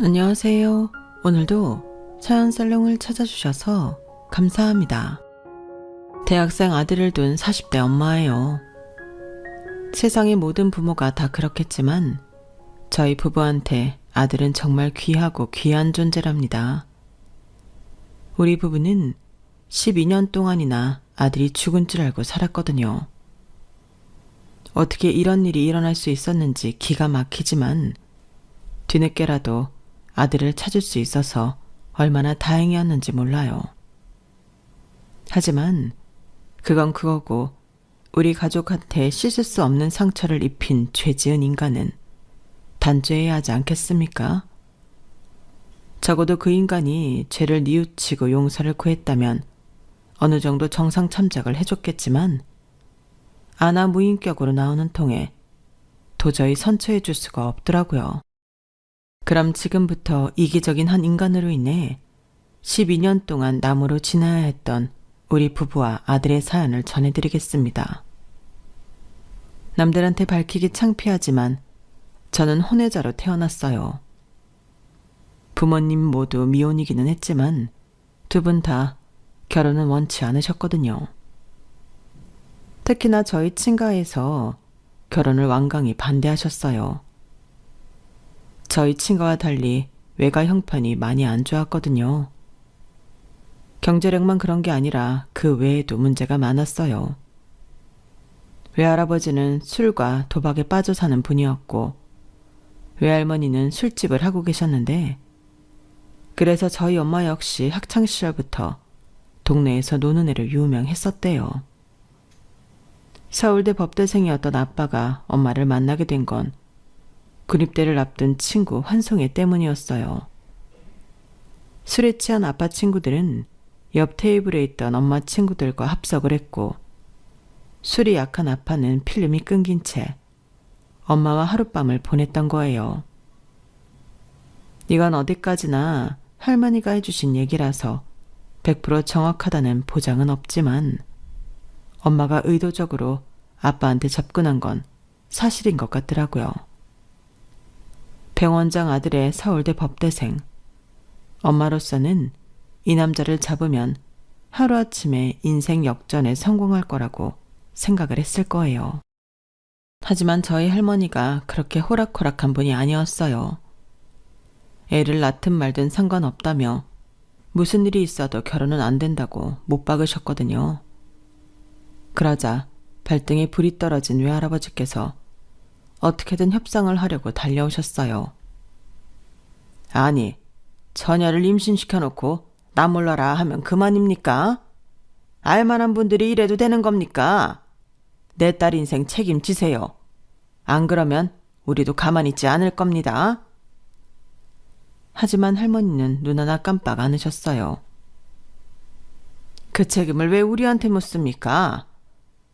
안녕하세요. 오늘도 사연살롱을 찾아주셔서 감사합니다. 대학생 아들을 둔 40대 엄마예요. 세상의 모든 부모가 다 그렇겠지만 저희 부부한테 아들은 정말 귀하고 귀한 존재랍니다. 우리 부부는 12년 동안이나 아들이 죽은 줄 알고 살았거든요. 어떻게 이런 일이 일어날 수 있었는지 기가 막히지만 뒤늦게라도 아들을 찾을 수 있어서 얼마나 다행이었는지 몰라요. 하지만 그건 그거고 우리 가족한테 씻을 수 없는 상처를 입힌 죄 지은 인간은 단죄해야 하지 않겠습니까? 적어도 그 인간이 죄를 뉘우치고 용서를 구했다면 어느 정도 정상 참작을 해줬겠지만 아나 무인격으로 나오는 통에 도저히 선처해 줄 수가 없더라고요. 그럼 지금부터 이기적인 한 인간으로 인해 12년 동안 나무로 지나야 했던 우리 부부와 아들의 사연을 전해드리겠습니다. 남들한테 밝히기 창피하지만 저는 혼외자로 태어났어요. 부모님 모두 미혼이기는 했지만 두 분 다 결혼은 원치 않으셨거든요. 특히나 저희 친가에서 결혼을 완강히 반대하셨어요. 저희 친가와 달리 외가 형편이 많이 안 좋았거든요. 경제력만 그런 게 아니라 그 외에도 문제가 많았어요. 외할아버지는 술과 도박에 빠져 사는 분이었고 외할머니는 술집을 하고 계셨는데 그래서 저희 엄마 역시 학창시절부터 동네에서 노는 애로 유명했었대요. 서울대 법대생이었던 아빠가 엄마를 만나게 된 건 군입대를 앞둔 친구 환송애 때문이었어요. 술에 취한 아빠 친구들은 옆 테이블에 있던 엄마 친구들과 합석을 했고 술이 약한 아빠는 필름이 끊긴 채 엄마와 하룻밤을 보냈던 거예요. 이건 어디까지나 할머니가 해주신 얘기라서 100% 정확하다는 보장은 없지만 엄마가 의도적으로 아빠한테 접근한 건 사실인 것 같더라고요. 병원장 아들의 서울대 법대생. 엄마로서는 이 남자를 잡으면 하루아침에 인생 역전에 성공할 거라고 생각을 했을 거예요. 하지만 저희 할머니가 그렇게 호락호락한 분이 아니었어요. 애를 낳든 말든 상관없다며 무슨 일이 있어도 결혼은 안 된다고 못 박으셨거든요. 그러자 발등에 불이 떨어진 외할아버지께서 어떻게든 협상을 하려고 달려오셨어요. 아니, 처녀를 임신시켜놓고 나 몰라라 하면 그만입니까? 알만한 분들이 이래도 되는 겁니까? 내 딸 인생 책임지세요. 안 그러면 우리도 가만히 있지 않을 겁니다. 하지만 할머니는 눈 하나 깜빡 않으셨어요. 그 책임을 왜 우리한테 묻습니까?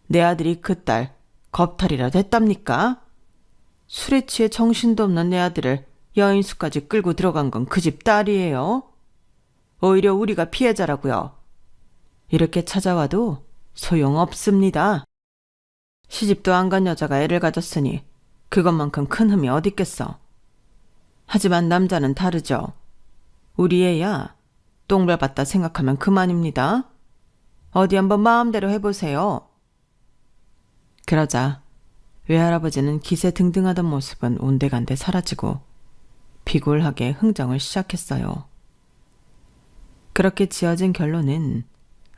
내 아들이 그 딸 겁탈이라도 했답니까? 술에 취해 정신도 없는 내 아들을 여인수까지 끌고 들어간 건 그 집 딸이에요. 오히려 우리가 피해자라고요. 이렇게 찾아와도 소용없습니다. 시집도 안 간 여자가 애를 가졌으니 그것만큼 큰 흠이 어딨겠어. 하지만 남자는 다르죠. 우리 애야 똥밟았다 생각하면 그만입니다. 어디 한번 마음대로 해보세요. 그러자 외할아버지는 기세 등등하던 모습은 온데간데 사라지고 비굴하게 흥정을 시작했어요. 그렇게 지어진 결론은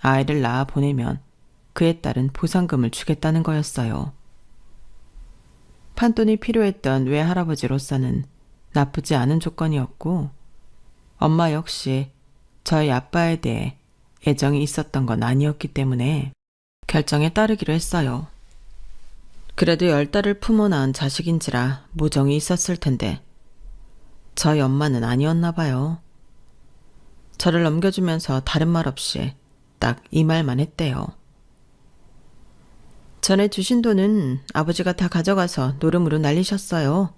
아이를 낳아 보내면 그의 딸은 보상금을 주겠다는 거였어요. 판돈이 필요했던 외할아버지로서는 나쁘지 않은 조건이었고 엄마 역시 저희 아빠에 대해 애정이 있었던 건 아니었기 때문에 결정에 따르기로 했어요. 그래도 10달을 품어 낳은 자식인지라 모정이 있었을 텐데 저희 엄마는 아니었나 봐요. 저를 넘겨주면서 다른 말 없이 딱 이 말만 했대요. 전에 주신 돈은 아버지가 다 가져가서 노름으로 날리셨어요.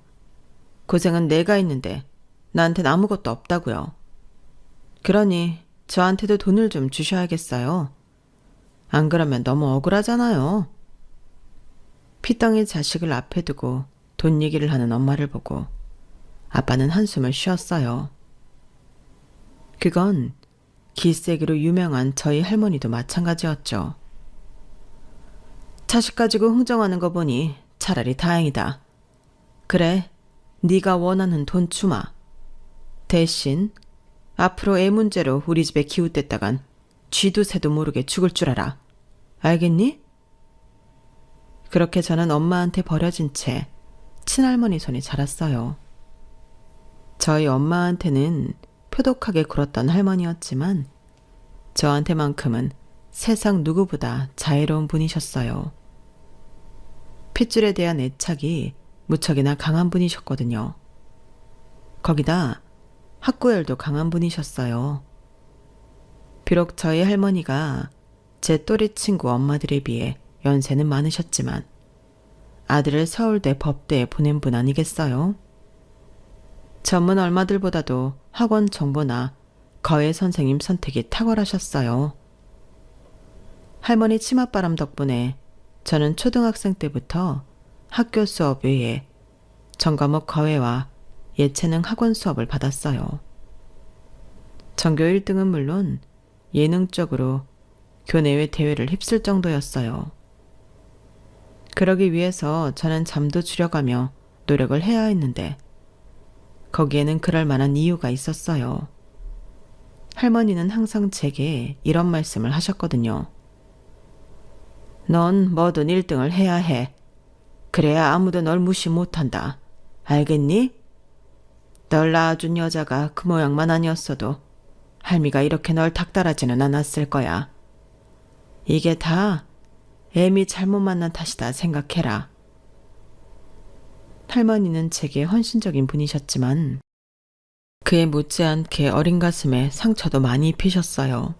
고생은 내가 있는데 나한텐 아무것도 없다고요. 그러니 저한테도 돈을 좀 주셔야겠어요. 안 그러면 너무 억울하잖아요. 피덩이 자식을 앞에 두고 돈 얘기를 하는 엄마를 보고 아빠는 한숨을 쉬었어요. 그건 기세기로 유명한 저희 할머니도 마찬가지였죠. 자식 가지고 흥정하는 거 보니 차라리 다행이다. 그래, 네가 원하는 돈 주마. 대신 앞으로 애 문제로 우리 집에 기웃댔다간 쥐도 새도 모르게 죽을 줄 알아. 알겠니? 그렇게 저는 엄마한테 버려진 채 친할머니 손에 자랐어요. 저희 엄마한테는 표독하게 굴었던 할머니였지만 저한테만큼은 세상 누구보다 자애로운 분이셨어요. 핏줄에 대한 애착이 무척이나 강한 분이셨거든요. 거기다 학구열도 강한 분이셨어요. 비록 저희 할머니가 제 또래 친구 엄마들에 비해 연세는 많으셨지만 아들을 서울대 법대에 보낸 분 아니겠어요? 전문 얼마들보다도 학원 정보나 거회 선생님 선택이 탁월하셨어요. 할머니 치맛바람 덕분에 저는 초등학생 때부터 학교 수업 외에 전과목 거회와 예체능 학원 수업을 받았어요. 전교 1등은 물론 예능적으로 교내외 대회를 휩쓸 정도였어요. 그러기 위해서 저는 잠도 줄여가며 노력을 해야 했는데 거기에는 그럴 만한 이유가 있었어요. 할머니는 항상 제게 이런 말씀을 하셨거든요. 넌 뭐든 1등을 해야 해. 그래야 아무도 널 무시 못한다. 알겠니? 널 낳아준 여자가 그 모양만 아니었어도 할미가 이렇게 널 닥달하지는 않았을 거야. 이게 다 애미 잘못 만난 탓이다 생각해라. 할머니는 제게 헌신적인 분이셨지만 그에 못지않게 어린 가슴에 상처도 많이 입히셨어요.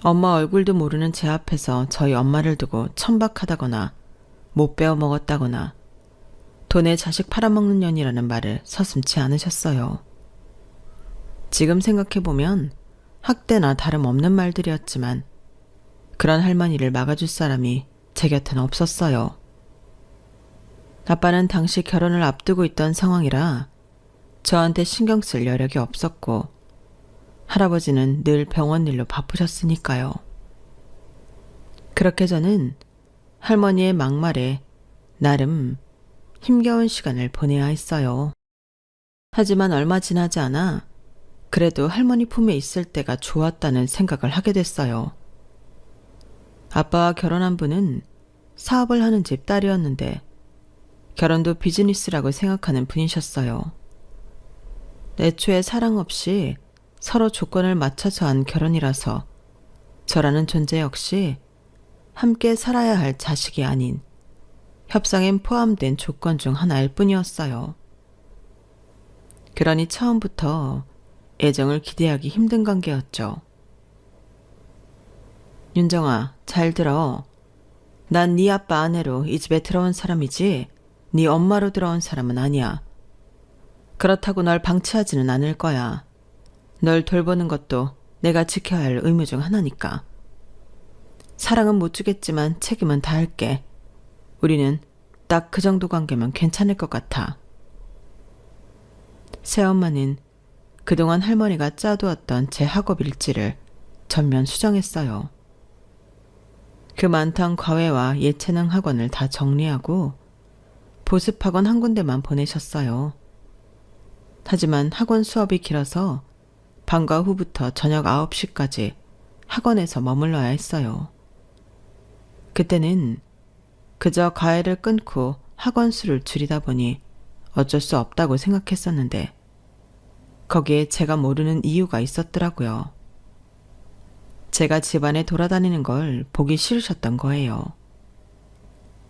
엄마 얼굴도 모르는 제 앞에서 저희 엄마를 두고 천박하다거나 못 배워 먹었다거나 돈에 자식 팔아먹는 년이라는 말을 서슴지 않으셨어요. 지금 생각해보면 학대나 다름없는 말들이었지만 그런 할머니를 막아줄 사람이 제 곁엔 없었어요. 아빠는 당시 결혼을 앞두고 있던 상황이라 저한테 신경 쓸 여력이 없었고 할아버지는 늘 병원 일로 바쁘셨으니까요. 그렇게 저는 할머니의 막말에 나름 힘겨운 시간을 보내야 했어요. 하지만 얼마 지나지 않아 그래도 할머니 품에 있을 때가 좋았다는 생각을 하게 됐어요. 아빠와 결혼한 분은 사업을 하는 집 딸이었는데 결혼도 비즈니스라고 생각하는 분이셨어요. 애초에 사랑 없이 서로 조건을 맞춰서 한 결혼이라서 저라는 존재 역시 함께 살아야 할 자식이 아닌 협상엔 포함된 조건 중 하나일 뿐이었어요. 그러니 처음부터 애정을 기대하기 힘든 관계였죠. 윤정아, 잘 들어. 난 네 아빠 아내로 이 집에 들어온 사람이지 네 엄마로 들어온 사람은 아니야. 그렇다고 널 방치하지는 않을 거야. 널 돌보는 것도 내가 지켜야 할 의무 중 하나니까. 사랑은 못 주겠지만 책임은 다할게. 우리는 딱 그 정도 관계면 괜찮을 것 같아. 새엄마는 그동안 할머니가 짜두었던 제 학업 일지를 전면 수정했어요. 그 많던 과외와 예체능 학원을 다 정리하고 보습학원 한 군데만 보내셨어요. 하지만 학원 수업이 길어서 방과 후부터 저녁 9시까지 학원에서 머물러야 했어요. 그때는 그저 과외를 끊고 학원 수를 줄이다 보니 어쩔 수 없다고 생각했었는데 거기에 제가 모르는 이유가 있었더라고요. 제가 집안에 돌아다니는 걸 보기 싫으셨던 거예요.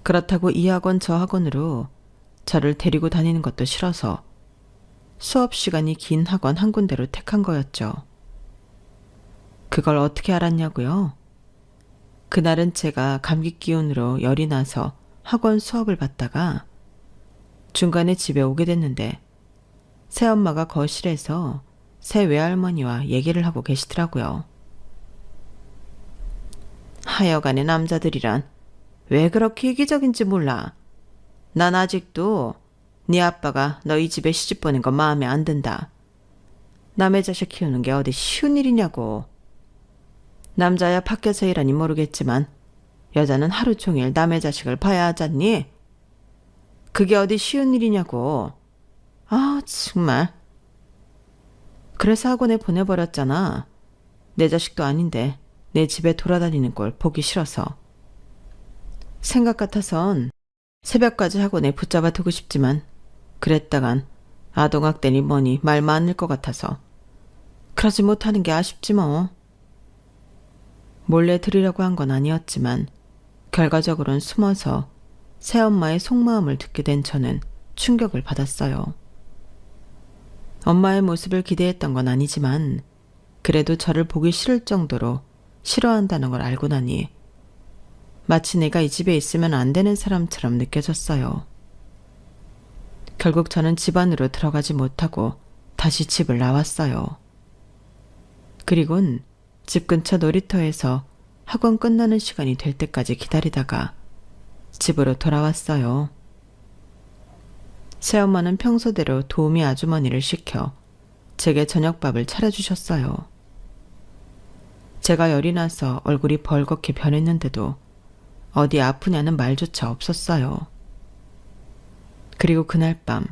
그렇다고 이 학원 저 학원으로 저를 데리고 다니는 것도 싫어서 수업 시간이 긴 학원 한 군데로 택한 거였죠. 그걸 어떻게 알았냐고요? 그날은 제가 감기 기운으로 열이 나서 학원 수업을 받다가 중간에 집에 오게 됐는데 새엄마가 거실에서 새 외할머니와 얘기를 하고 계시더라고요. 하여간에 남자들이란 왜 그렇게 이기적인지 몰라. 난 아직도 네 아빠가 너 이 집에 시집 보낸 거 마음에 안 든다. 남의 자식 키우는 게 어디 쉬운 일이냐고. 남자야 밖에서 일하니 모르겠지만 여자는 하루 종일 남의 자식을 봐야 하잖니? 그게 어디 쉬운 일이냐고. 아, 정말. 그래서 학원에 보내버렸잖아. 내 자식도 아닌데 내 집에 돌아다니는 걸 보기 싫어서. 생각 같아선 새벽까지 학원에 붙잡아 두고 싶지만 그랬다간 아동학대니 뭐니 말 많을 것 같아서 그러지 못하는 게 아쉽지 뭐. 몰래 들으려고 한 건 아니었지만 결과적으로는 숨어서 새엄마의 속마음을 듣게 된 저는 충격을 받았어요. 엄마의 모습을 기대했던 건 아니지만 그래도 저를 보기 싫을 정도로 싫어한다는 걸 알고 나니 마치 내가 이 집에 있으면 안 되는 사람처럼 느껴졌어요. 결국 저는 집 안으로 들어가지 못하고 다시 집을 나왔어요. 그리곤 집 근처 놀이터에서 학원 끝나는 시간이 될 때까지 기다리다가 집으로 돌아왔어요. 새엄마는 평소대로 도우미 아주머니를 시켜 제게 저녁밥을 차려주셨어요. 제가 열이 나서 얼굴이 벌겋게 변했는데도 어디 아프냐는 말조차 없었어요. 그리고 그날 밤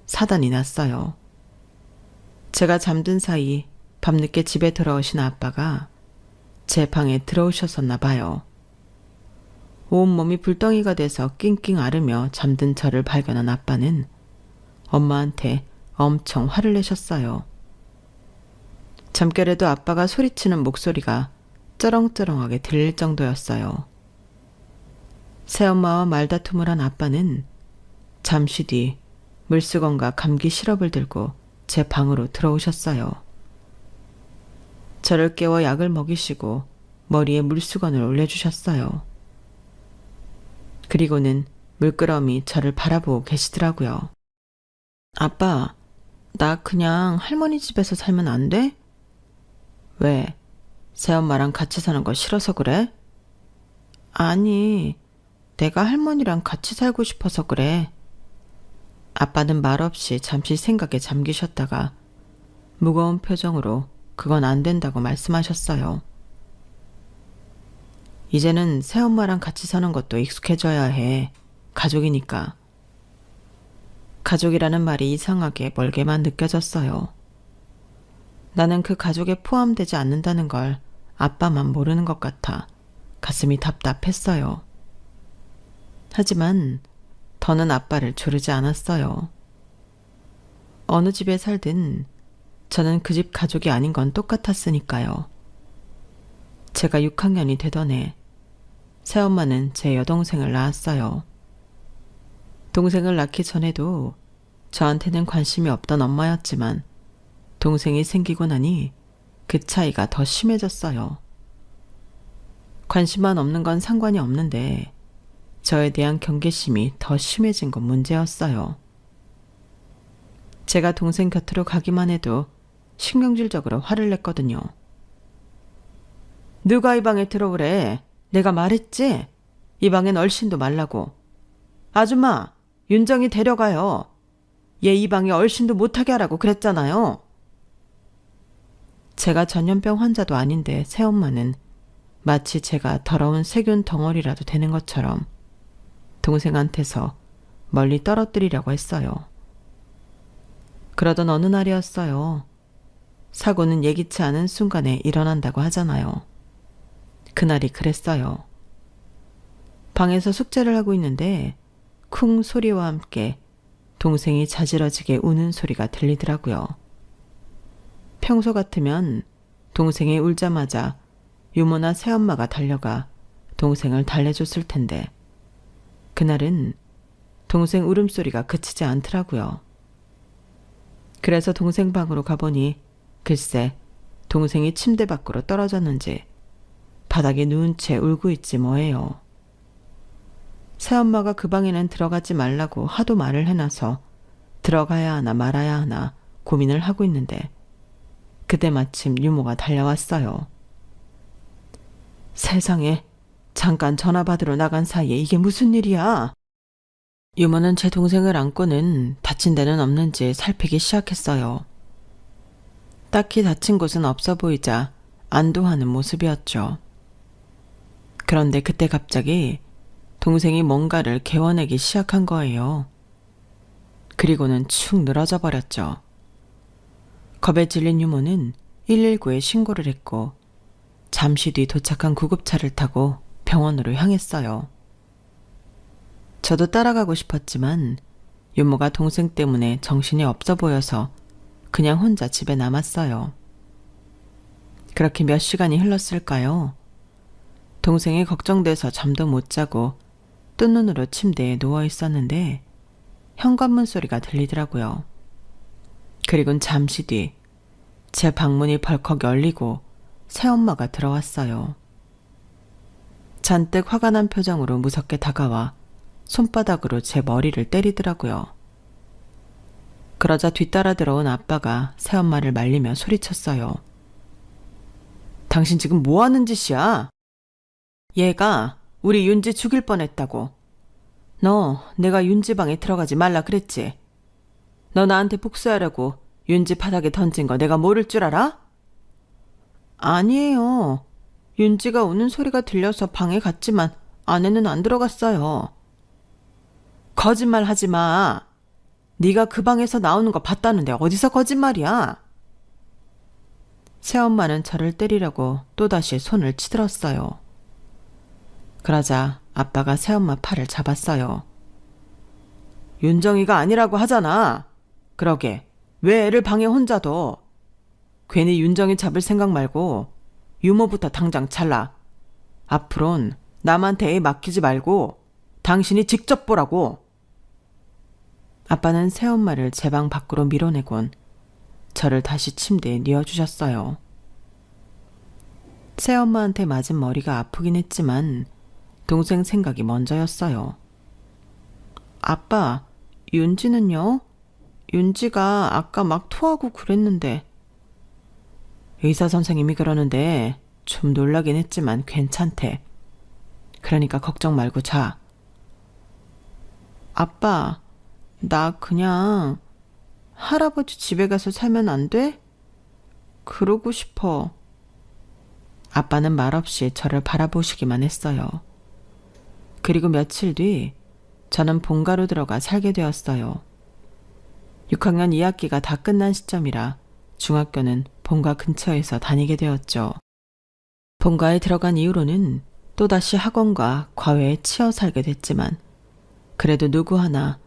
사단이 났어요. 제가 잠든 사이 밤늦게 집에 들어오신 아빠가 제 방에 들어오셨었나 봐요. 온몸이 불덩이가 돼서 낑낑 앓으며 잠든 저를 발견한 아빠는 엄마한테 엄청 화를 내셨어요. 잠결에도 아빠가 소리치는 목소리가 쩌렁쩌렁하게 들릴 정도였어요. 새엄마와 말다툼을 한 아빠는 잠시 뒤 물수건과 감기 시럽을 들고 제 방으로 들어오셨어요. 저를 깨워 약을 먹이시고 머리에 물수건을 올려주셨어요. 그리고는 물끄러미 저를 바라보고 계시더라고요. 아빠, 나 그냥 할머니 집에서 살면 안 돼? 왜? 새엄마랑 같이 사는 거 싫어서 그래? 아니, 내가 할머니랑 같이 살고 싶어서 그래. 아빠는 말없이 잠시 생각에 잠기셨다가 무거운 표정으로 그건 안 된다고 말씀하셨어요. 이제는 새엄마랑 같이 사는 것도 익숙해져야 해. 가족이니까. 가족이라는 말이 이상하게 멀게만 느껴졌어요. 나는 그 가족에 포함되지 않는다는 걸 아빠만 모르는 것 같아 가슴이 답답했어요. 하지만 더는 아빠를 조르지 않았어요. 어느 집에 살든 저는 그 집 가족이 아닌 건 똑같았으니까요. 제가 6학년이 되던 해 새엄마는 제 여동생을 낳았어요. 동생을 낳기 전에도 저한테는 관심이 없던 엄마였지만 동생이 생기고 나니 그 차이가 더 심해졌어요. 관심만 없는 건 상관이 없는데 저에 대한 경계심이 더 심해진 건 문제였어요. 제가 동생 곁으로 가기만 해도 신경질적으로 화를 냈거든요. 누가 이 방에 들어오래? 내가 말했지? 이 방엔 얼씬도 말라고. 아줌마, 윤정이 데려가요. 얘 이 방에 얼씬도 못하게 하라고 그랬잖아요. 제가 전염병 환자도 아닌데 새엄마는 마치 제가 더러운 세균 덩어리라도 되는 것처럼 동생한테서 멀리 떨어뜨리려고 했어요. 그러던 어느 날이었어요. 사고는 예기치 않은 순간에 일어난다고 하잖아요. 그날이 그랬어요. 방에서 숙제를 하고 있는데 쿵 소리와 함께 동생이 자지러지게 우는 소리가 들리더라고요. 평소 같으면 동생이 울자마자 유모나 새엄마가 달려가 동생을 달래줬을 텐데 그날은 동생 울음소리가 그치지 않더라고요. 그래서 동생 방으로 가보니 글쎄 동생이 침대 밖으로 떨어졌는지 바닥에 누운 채 울고 있지 뭐예요. 새엄마가 그 방에는 들어가지 말라고 하도 말을 해놔서 들어가야 하나 말아야 하나 고민을 하고 있는데 그때 마침 유모가 달려왔어요. 세상에, 잠깐 전화 받으러 나간 사이에 이게 무슨 일이야? 유모는 제 동생을 안고는 다친 데는 없는지 살피기 시작했어요. 딱히 다친 곳은 없어 보이자 안도하는 모습이었죠. 그런데 그때 갑자기 동생이 뭔가를 개워내기 시작한 거예요. 그리고는 축 늘어져 버렸죠. 겁에 질린 유모는 119에 신고를 했고 잠시 뒤 도착한 구급차를 타고 병원으로 향했어요. 저도 따라가고 싶었지만 유모가 동생 때문에 정신이 없어 보여서 그냥 혼자 집에 남았어요. 그렇게 몇 시간이 흘렀을까요? 동생이 걱정돼서 잠도 못 자고 뜬 눈으로 침대에 누워 있었는데 현관문 소리가 들리더라고요. 그리곤 잠시 뒤 제 방문이 벌컥 열리고 새엄마가 들어왔어요. 잔뜩 화가 난 표정으로 무섭게 다가와 손바닥으로 제 머리를 때리더라고요. 그러자 뒤따라 들어온 아빠가 새엄마를 말리며 소리쳤어요. 당신 지금 뭐 하는 짓이야? 얘가 우리 윤지 죽일 뻔했다고. 너 내가 윤지 방에 들어가지 말라 그랬지? 너 나한테 복수하려고 윤지 바닥에 던진 거 내가 모를 줄 알아? 아니에요. 윤지가 우는 소리가 들려서 방에 갔지만 안에는 안 들어갔어요. 거짓말 하지 마. 네가 그 방에서 나오는 거 봤다는데 어디서 거짓말이야? 새엄마는 저를 때리려고 또다시 손을 치들었어요. 그러자 아빠가 새엄마 팔을 잡았어요. 윤정이가 아니라고 하잖아. 그러게 왜 애를 방에 혼자 둬? 괜히 윤정이 잡을 생각 말고 유모부터 당장 잘라. 앞으론 남한테 애 맡기지 말고 당신이 직접 보라고. 아빠는 새엄마를 제 방 밖으로 밀어내곤 저를 다시 침대에 뉘어주셨어요. 새엄마한테 맞은 머리가 아프긴 했지만 동생 생각이 먼저였어요. 아빠, 윤지는요? 윤지가 아까 막 토하고 그랬는데. 의사 선생님이 그러는데 좀 놀라긴 했지만 괜찮대. 그러니까 걱정 말고 자. 아빠, 나 그냥 할아버지 집에 가서 살면 안 돼? 그러고 싶어. 아빠는 말없이 저를 바라보시기만 했어요. 그리고 며칠 뒤 저는 본가로 들어가 살게 되었어요. 6학년 2학기가 다 끝난 시점이라 중학교는 본가 근처에서 다니게 되었죠. 본가에 들어간 이후로는 또다시 학원과 과외에 치여 살게 됐지만 그래도 누구 하나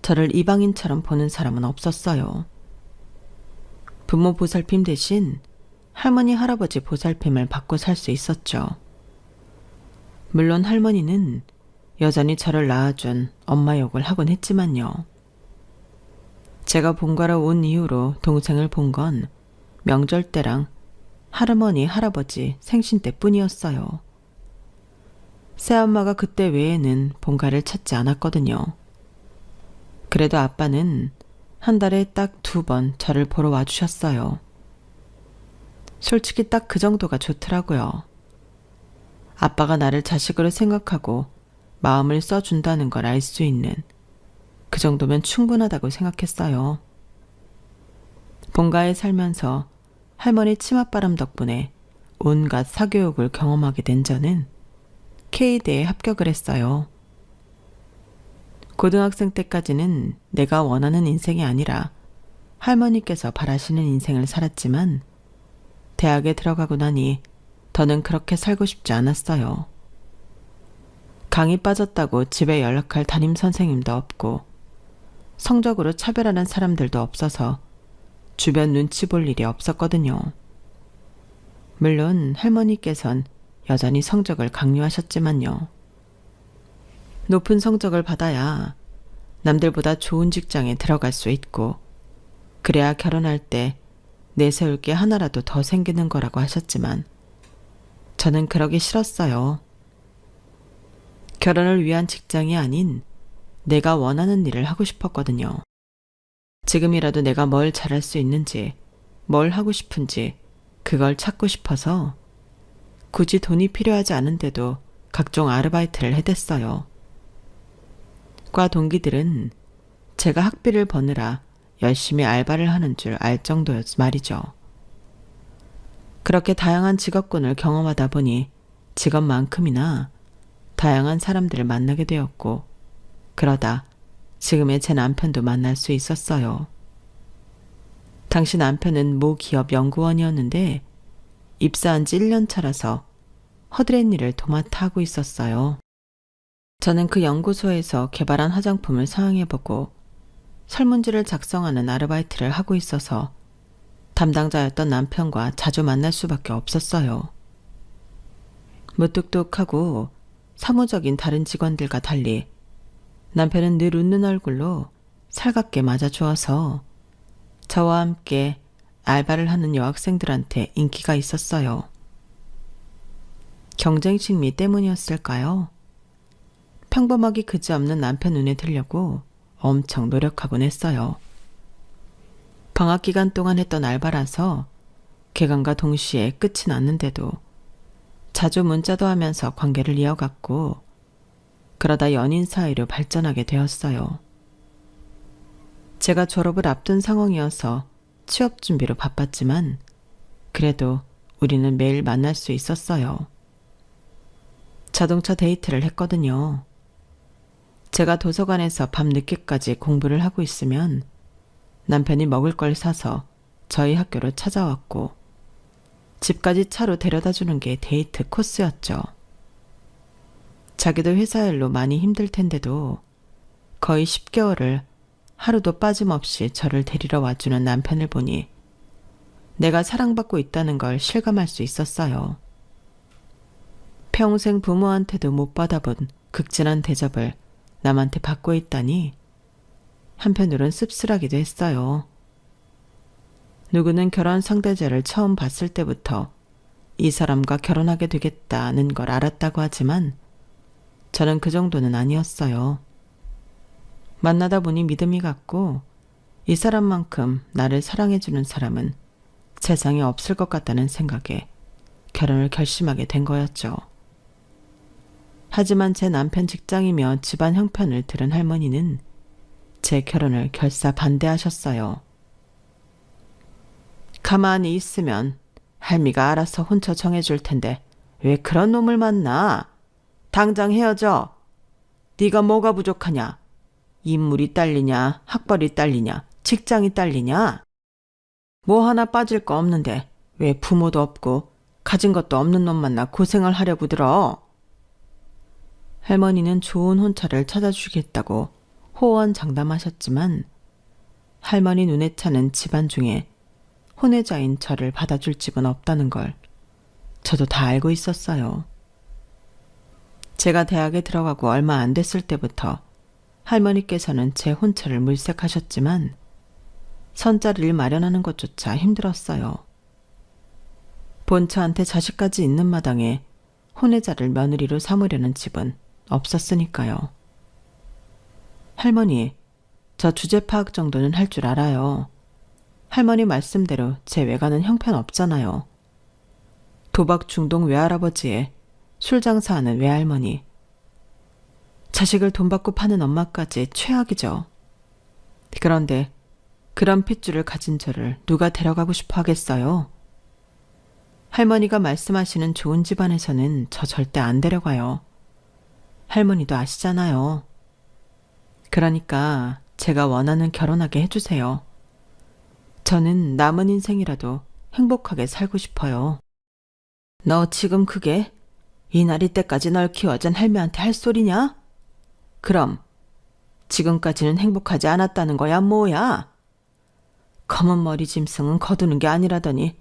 저를 이방인처럼 보는 사람은 없었어요. 부모 보살핌 대신 할머니 할아버지 보살핌을 받고 살 수 있었죠. 물론 할머니는 여전히 저를 낳아준 엄마 욕을 하곤 했지만요. 제가 본가로 온 이후로 동생을 본 건 명절 때랑 할머니 할아버지 생신 때뿐이었어요. 새엄마가 그때 외에는 본가를 찾지 않았거든요. 그래도 아빠는 한 달에 딱 2번 저를 보러 와주셨어요. 솔직히 딱 그 정도가 좋더라고요. 아빠가 나를 자식으로 생각하고 마음을 써준다는 걸 알 수 있는 그 정도면 충분하다고 생각했어요. 본가에 살면서 할머니 치맛바람 덕분에 온갖 사교육을 경험하게 된 저는 K대에 합격을 했어요. 고등학생 때까지는 내가 원하는 인생이 아니라 할머니께서 바라시는 인생을 살았지만 대학에 들어가고 나니 더는 그렇게 살고 싶지 않았어요. 강의 빠졌다고 집에 연락할 담임 선생님도 없고 성적으로 차별하는 사람들도 없어서 주변 눈치 볼 일이 없었거든요. 물론 할머니께선 여전히 성적을 강요하셨지만요. 높은 성적을 받아야 남들보다 좋은 직장에 들어갈 수 있고 그래야 결혼할 때 내세울 게 하나라도 더 생기는 거라고 하셨지만 저는 그러기 싫었어요. 결혼을 위한 직장이 아닌 내가 원하는 일을 하고 싶었거든요. 지금이라도 내가 뭘 잘할 수 있는지, 뭘 하고 싶은지 그걸 찾고 싶어서 굳이 돈이 필요하지 않은데도 각종 아르바이트를 해댔어요. 과 동기들은 제가 학비를 버느라 열심히 알바를 하는 줄 알 정도였 말이죠. 그렇게 다양한 직업군을 경험하다 보니 직업만큼이나 다양한 사람들을 만나게 되었고, 그러다 지금의 제 남편도 만날 수 있었어요. 당시 남편은 모 기업 연구원이었는데 입사한 지 1년 차라서 허드렛 일을 도맡아 하고 있었어요. 저는 그 연구소에서 개발한 화장품을 사용해보고 설문지를 작성하는 아르바이트를 하고 있어서 담당자였던 남편과 자주 만날 수밖에 없었어요. 무뚝뚝하고 사무적인 다른 직원들과 달리 남편은 늘 웃는 얼굴로 살갑게 맞아주어서 저와 함께 알바를 하는 여학생들한테 인기가 있었어요. 경쟁 심리 때문이었을까요? 평범하기 그지없는 남편 눈에 들려고 엄청 노력하곤 했어요. 방학 기간 동안 했던 알바라서 개강과 동시에 끝이 났는데도 자주 문자도 하면서 관계를 이어갔고, 그러다 연인 사이로 발전하게 되었어요. 제가 졸업을 앞둔 상황이어서 취업 준비로 바빴지만 그래도 우리는 매일 만날 수 있었어요. 자동차 데이트를 했거든요. 제가 도서관에서 밤 늦게까지 공부를 하고 있으면 남편이 먹을 걸 사서 저희 학교로 찾아왔고, 집까지 차로 데려다 주는 게 데이트 코스였죠. 자기도 회사 일로 많이 힘들 텐데도 거의 10개월을 하루도 빠짐없이 저를 데리러 와주는 남편을 보니 내가 사랑받고 있다는 걸 실감할 수 있었어요. 평생 부모한테도 못 받아본 극진한 대접을 남한테 받고 있다니 한편으론 씁쓸하기도 했어요. 누구는 결혼 상대자를 처음 봤을 때부터 이 사람과 결혼하게 되겠다는 걸 알았다고 하지만 저는 그 정도는 아니었어요. 만나다 보니 믿음이 갔고 이 사람만큼 나를 사랑해주는 사람은 세상에 없을 것 같다는 생각에 결혼을 결심하게 된 거였죠. 하지만 제 남편 직장이며 집안 형편을 들은 할머니는 제 결혼을 결사 반대하셨어요. 가만히 있으면 할미가 알아서 혼처 정해줄 텐데 왜 그런 놈을 만나? 당장 헤어져. 네가 뭐가 부족하냐? 인물이 딸리냐, 학벌이 딸리냐, 직장이 딸리냐? 뭐 하나 빠질 거 없는데 왜 부모도 없고 가진 것도 없는 놈 만나 고생을 하려고 들어? 할머니는 좋은 혼처를 찾아주겠다고 호언장담하셨지만 할머니 눈에 차는 집안 중에 혼외자인 저를 받아줄 집은 없다는 걸 저도 다 알고 있었어요. 제가 대학에 들어가고 얼마 안 됐을 때부터 할머니께서는 제 혼처를 물색하셨지만 선자리를 마련하는 것조차 힘들었어요. 본처한테 자식까지 있는 마당에 혼외자를 며느리로 삼으려는 집은 없었으니까요. 할머니, 저 주제 파악 정도는 할 줄 알아요. 할머니 말씀대로 제 외가는 형편없잖아요. 도박 중독 외할아버지에 술 장사하는 외할머니, 자식을 돈 받고 파는 엄마까지 최악이죠. 그런데 그런 핏줄을 가진 저를 누가 데려가고 싶어 하겠어요? 할머니가 말씀하시는 좋은 집안에서는 저 절대 안 데려가요. 할머니도 아시잖아요. 그러니까 제가 원하는 결혼하게 해주세요. 저는 남은 인생이라도 행복하게 살고 싶어요. 너 지금 그게 이날이 때까지 널 키워준 할매한테 할 소리냐? 그럼 지금까지는 행복하지 않았다는 거야 뭐야? 검은 머리 짐승은 거두는 게 아니라더니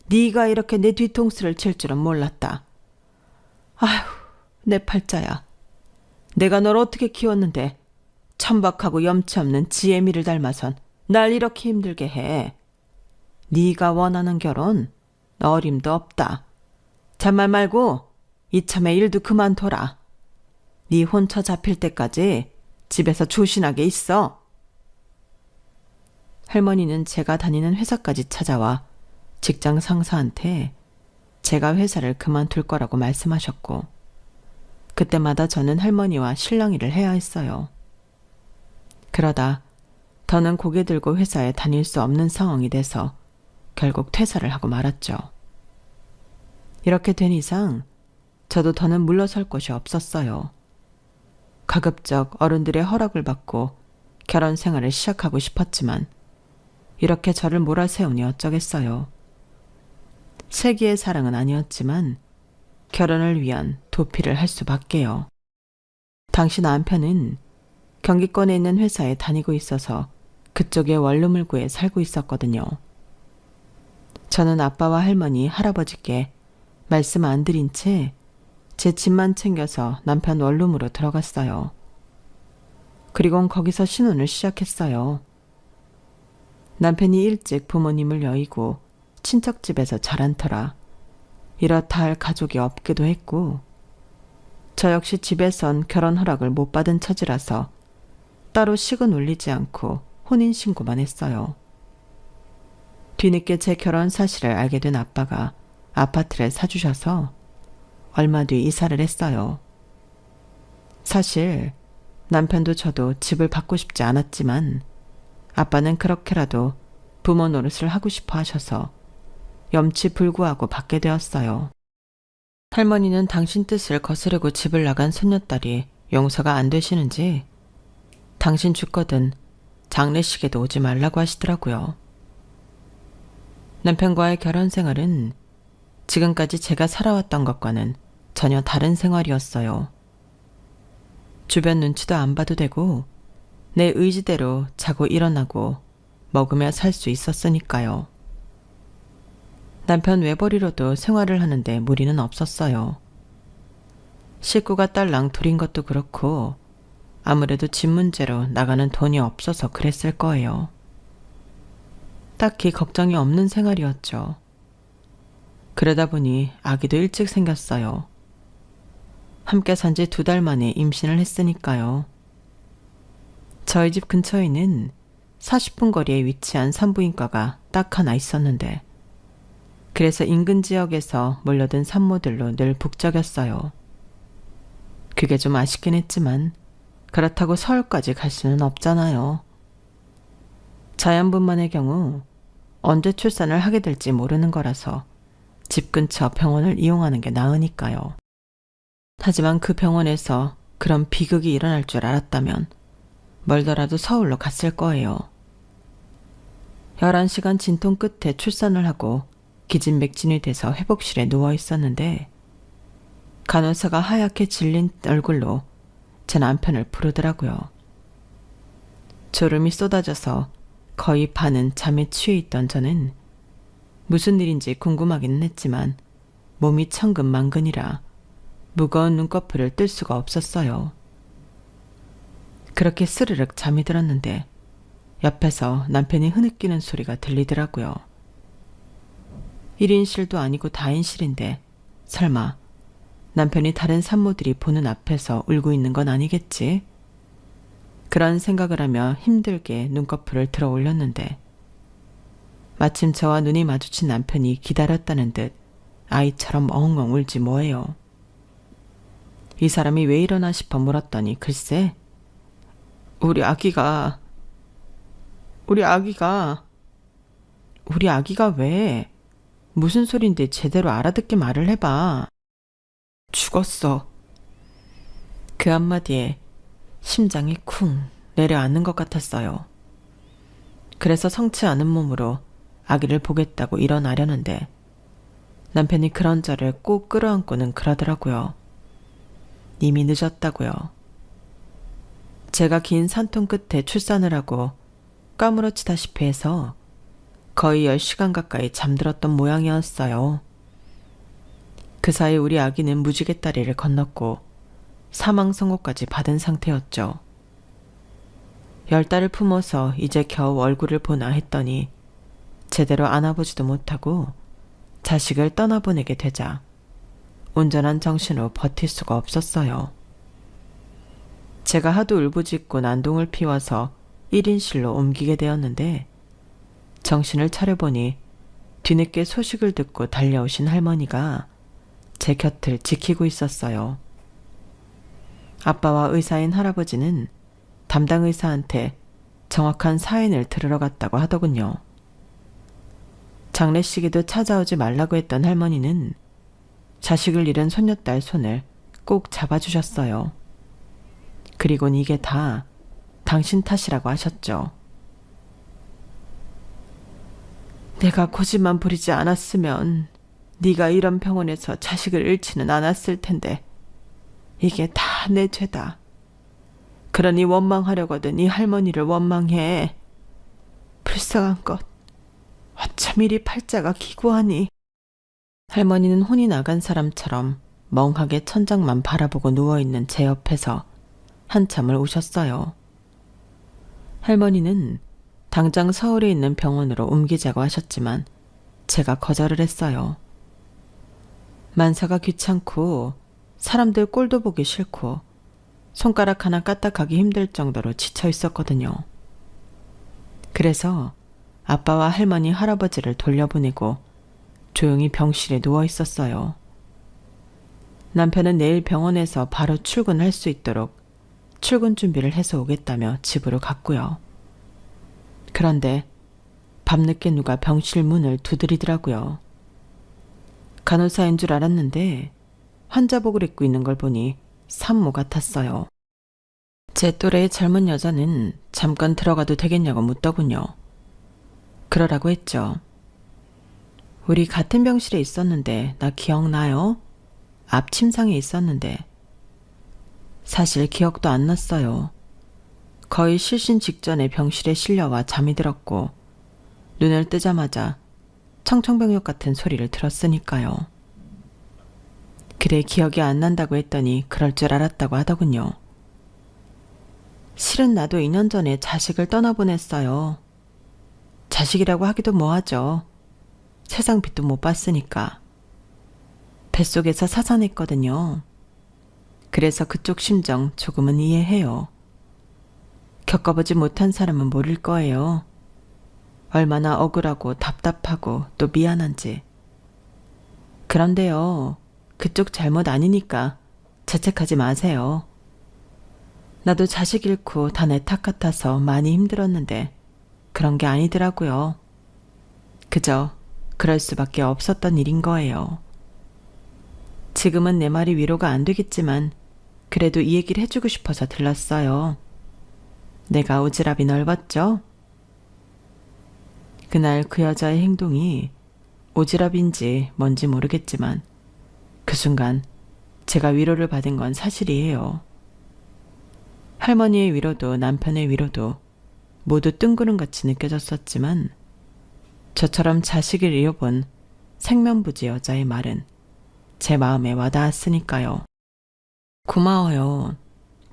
네가 이렇게 내 뒤통수를 칠 줄은 몰랐다. 아휴, 내 팔자야. 내가 널 어떻게 키웠는데 천박하고 염치 없는 지혜미를 닮아선 날 이렇게 힘들게 해. 네가 원하는 결혼 어림도 없다. 잔말 말고 이참에 일도 그만둬라. 네 혼처 잡힐 때까지 집에서 조신하게 있어. 할머니는 제가 다니는 회사까지 찾아와 직장 상사한테 제가 회사를 그만둘 거라고 말씀하셨고, 그때마다 저는 할머니와 실랑이를 해야 했어요. 그러다 더는 고개 들고 회사에 다닐 수 없는 상황이 돼서 결국 퇴사를 하고 말았죠. 이렇게 된 이상 저도 더는 물러설 곳이 없었어요. 가급적 어른들의 허락을 받고 결혼 생활을 시작하고 싶었지만 이렇게 저를 몰아세우니 어쩌겠어요. 세기의 사랑은 아니었지만 결혼을 위한 도피를 할 수밖에요. 당시 남편은 경기권에 있는 회사에 다니고 있어서 그쪽에 원룸을 구해 살고 있었거든요. 저는 아빠와 할머니, 할아버지께 말씀 안 드린 채 제 집만 챙겨서 남편 원룸으로 들어갔어요. 그리곤 거기서 신혼을 시작했어요. 남편이 일찍 부모님을 여의고 친척집에서 자란 터라 이렇다 할 가족이 없기도 했고 저 역시 집에선 결혼 허락을 못 받은 처지라서 따로 식은 올리지 않고 혼인신고만 했어요. 뒤늦게 제 결혼 사실을 알게 된 아빠가 아파트를 사주셔서 얼마 뒤 이사를 했어요. 사실 남편도 저도 집을 받고 싶지 않았지만 아빠는 그렇게라도 부모 노릇을 하고 싶어 하셔서 염치불구하고 받게 되었어요. 할머니는 당신 뜻을 거스르고 집을 나간 손녀딸이 용서가 안 되시는지 당신 죽거든 장례식에도 오지 말라고 하시더라고요. 남편과의 결혼 생활은 지금까지 제가 살아왔던 것과는 전혀 다른 생활이었어요. 주변 눈치도 안 봐도 되고 내 의지대로 자고 일어나고 먹으며 살 수 있었으니까요. 남편 외벌이로도 생활을 하는데 무리는 없었어요. 식구가 딸랑 둘인 것도 그렇고 아무래도 집 문제로 나가는 돈이 없어서 그랬을 거예요. 딱히 걱정이 없는 생활이었죠. 그러다 보니 아기도 일찍 생겼어요. 함께 산 지 2달 만에 임신을 했으니까요. 저희 집 근처에는 40분 거리에 위치한 산부인과가 딱 하나 있었는데 그래서 인근 지역에서 몰려든 산모들로 늘 북적였어요. 그게 좀 아쉽긴 했지만 그렇다고 서울까지 갈 수는 없잖아요. 자연분만의 경우 언제 출산을 하게 될지 모르는 거라서 집 근처 병원을 이용하는 게 나으니까요. 하지만 그 병원에서 그런 비극이 일어날 줄 알았다면 멀더라도 서울로 갔을 거예요. 11시간 진통 끝에 출산을 하고 기진맥진이 돼서 회복실에 누워 있었는데 간호사가 하얗게 질린 얼굴로 제 남편을 부르더라고요. 졸음이 쏟아져서 거의 반은 잠에 취해 있던 저는 무슨 일인지 궁금하기는 했지만 몸이 천근만근이라 무거운 눈꺼풀을 뜰 수가 없었어요. 그렇게 스르륵 잠이 들었는데 옆에서 남편이 흐느끼는 소리가 들리더라고요. 1인실도 아니고 다인실인데 설마 남편이 다른 산모들이 보는 앞에서 울고 있는 건 아니겠지? 그런 생각을 하며 힘들게 눈꺼풀을 들어 올렸는데 마침 저와 눈이 마주친 남편이 기다렸다는 듯 아이처럼 엉엉 울지 뭐예요. 이 사람이 왜 이러나 싶어 물었더니 글쎄 우리 아기가 왜? 무슨 소린데 제대로 알아듣게 말을 해봐. 죽었어. 그 한마디에 심장이 쿵 내려앉는 것 같았어요. 그래서 성치 않은 몸으로 아기를 보겠다고 일어나려는데 남편이 그런 저를 꼭 끌어안고는 그러더라고요. 이미 늦었다고요. 제가 긴 산통 끝에 출산을 하고 까무러치다시피 해서 거의 10시간 가까이 잠들었던 모양이었어요. 그 사이 우리 아기는 무지개 다리를 건넜고 사망 선고까지 받은 상태였죠. 10달을 품어서 이제 겨우 얼굴을 보나 했더니 제대로 안아보지도 못하고 자식을 떠나보내게 되자 온전한 정신으로 버틸 수가 없었어요. 제가 하도 울부짖고 난동을 피워서 1인실로 옮기게 되었는데 정신을 차려보니 뒤늦게 소식을 듣고 달려오신 할머니가 제 곁을 지키고 있었어요. 아빠와 의사인 할아버지는 담당 의사한테 정확한 사인을 들으러 갔다고 하더군요. 장례식에도 찾아오지 말라고 했던 할머니는 자식을 잃은 손녀딸 손을 꼭 잡아주셨어요. 그리곤 이게 다 당신 탓이라고 하셨죠. 내가 고집만 부리지 않았으면 네가 이런 병원에서 자식을 잃지는 않았을 텐데 이게 다 내 죄다. 그러니 원망하려거든 이 할머니를 원망해. 불쌍한 것. 어쩜 이리 팔자가 기구하니. 할머니는 혼이 나간 사람처럼 멍하게 천장만 바라보고 누워있는 제 옆에서 한참을 우셨어요. 할머니는 당장 서울에 있는 병원으로 옮기자고 하셨지만 제가 거절을 했어요. 만사가 귀찮고 사람들 꼴도 보기 싫고 손가락 하나 까딱하기 힘들 정도로 지쳐 있었거든요. 그래서 아빠와 할머니, 할아버지를 돌려보내고 조용히 병실에 누워 있었어요. 남편은 내일 병원에서 바로 출근할 수 있도록 출근 준비를 해서 오겠다며 집으로 갔고요. 그런데 밤늦게 누가 병실 문을 두드리더라고요. 간호사인 줄 알았는데 환자복을 입고 있는 걸 보니 산모 같았어요. 제 또래의 젊은 여자는 잠깐 들어가도 되겠냐고 묻더군요. 그러라고 했죠. 우리 같은 병실에 있었는데 나 기억나요? 앞 침상에 있었는데. 사실 기억도 안 났어요. 거의 실신 직전에 병실에 실려와 잠이 들었고 눈을 뜨자마자 청청병력 같은 소리를 들었으니까요. 그래 기억이 안 난다고 했더니 그럴 줄 알았다고 하더군요. 실은 나도 2년 전에 자식을 떠나보냈어요. 자식이라고 하기도 뭐하죠. 세상 빛도 못 봤으니까. 뱃속에서 사산했거든요. 그래서 그쪽 심정 조금은 이해해요. 겪어보지 못한 사람은 모를 거예요. 얼마나 억울하고 답답하고 또 미안한지. 그런데요, 그쪽 잘못 아니니까 자책하지 마세요. 나도 자식 잃고 다 내 탓 같아서 많이 힘들었는데 그런 게 아니더라고요. 그저 그럴 수밖에 없었던 일인 거예요. 지금은 내 말이 위로가 안 되겠지만 그래도 이 얘기를 해주고 싶어서 들렀어요. 내가 오지랖이 넓었죠? 그날 그 여자의 행동이 오지랖인지 뭔지 모르겠지만 그 순간 제가 위로를 받은 건 사실이에요. 할머니의 위로도 남편의 위로도 모두 뜬구름같이 느껴졌었지만 저처럼 자식을 잃어본 생면부지 여자의 말은 제 마음에 와닿았으니까요. 고마워요.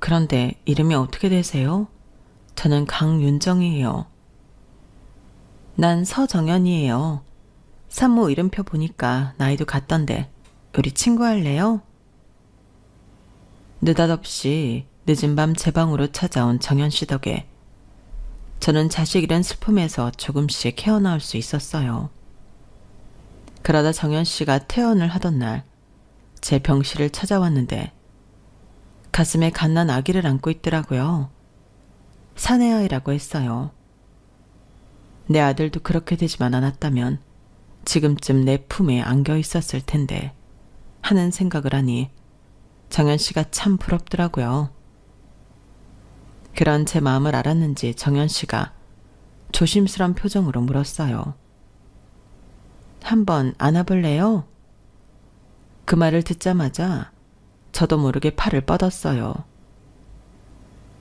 그런데 이름이 어떻게 되세요? 저는 강윤정이에요. 난 서정연이에요. 산모 이름표 보니까 나이도 같던데 우리 친구 할래요? 느닷없이 늦은 밤 제 방으로 찾아온 정연 씨 덕에 저는 자식 잃은 슬픔에서 조금씩 헤어나올 수 있었어요. 그러다 정연 씨가 퇴원을 하던 날 제 병실을 찾아왔는데 가슴에 갓난 아기를 안고 있더라고요. 사내아이라고 했어요. 내 아들도 그렇게 되지만 않았다면 지금쯤 내 품에 안겨 있었을 텐데 하는 생각을 하니 정연 씨가 참 부럽더라고요. 그런 제 마음을 알았는지 정연 씨가 조심스런 표정으로 물었어요. 한번 안아볼래요? 그 말을 듣자마자 저도 모르게 팔을 뻗었어요.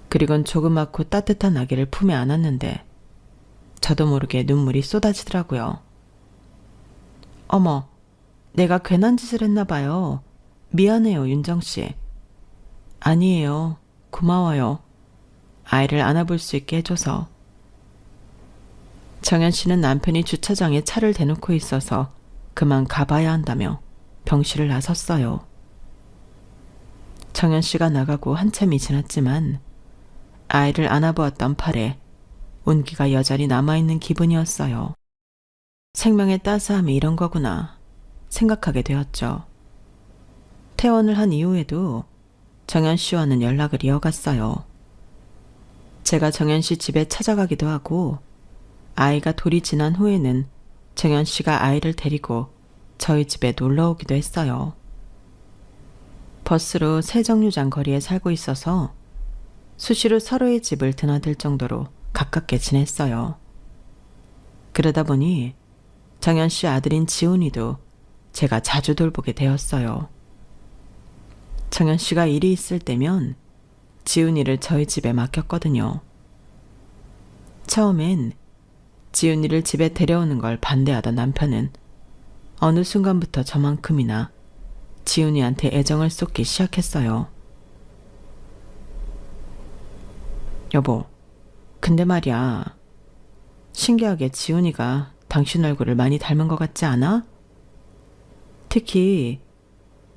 그리곤 조그맣고 따뜻한 아기를 품에 안았는데 저도 모르게 눈물이 쏟아지더라고요. 어머, 내가 괜한 짓을 했나 봐요. 미안해요, 윤정씨. 아니에요. 고마워요. 아이를 안아볼 수 있게 해줘서. 정연 씨는 남편이 주차장에 차를 대놓고 있어서 그만 가봐야 한다며 병실을 나섰어요. 정연 씨가 나가고 한참이 지났지만 아이를 안아보았던 팔에 온기가 여전히 남아있는 기분이었어요. 생명의 따스함이 이런 거구나 생각하게 되었죠. 퇴원을 한 이후에도 정연 씨와는 연락을 이어갔어요. 제가 정연 씨 집에 찾아가기도 하고 아이가 돌이 지난 후에는 정연 씨가 아이를 데리고 저희 집에 놀러 오기도 했어요. 버스로 세정류장 거리에 살고 있어서 수시로 서로의 집을 드나들 정도로 가깝게 지냈어요. 그러다 보니 정연 씨 아들인 지훈이도 제가 자주 돌보게 되었어요. 정연 씨가 일이 있을 때면 지훈이를 저희 집에 맡겼거든요. 처음엔 지훈이를 집에 데려오는 걸 반대하던 남편은 어느 순간부터 저만큼이나 지훈이한테 애정을 쏟기 시작했어요. 여보, 근데 말이야. 신기하게 지훈이가 당신 얼굴을 많이 닮은 것 같지 않아? 특히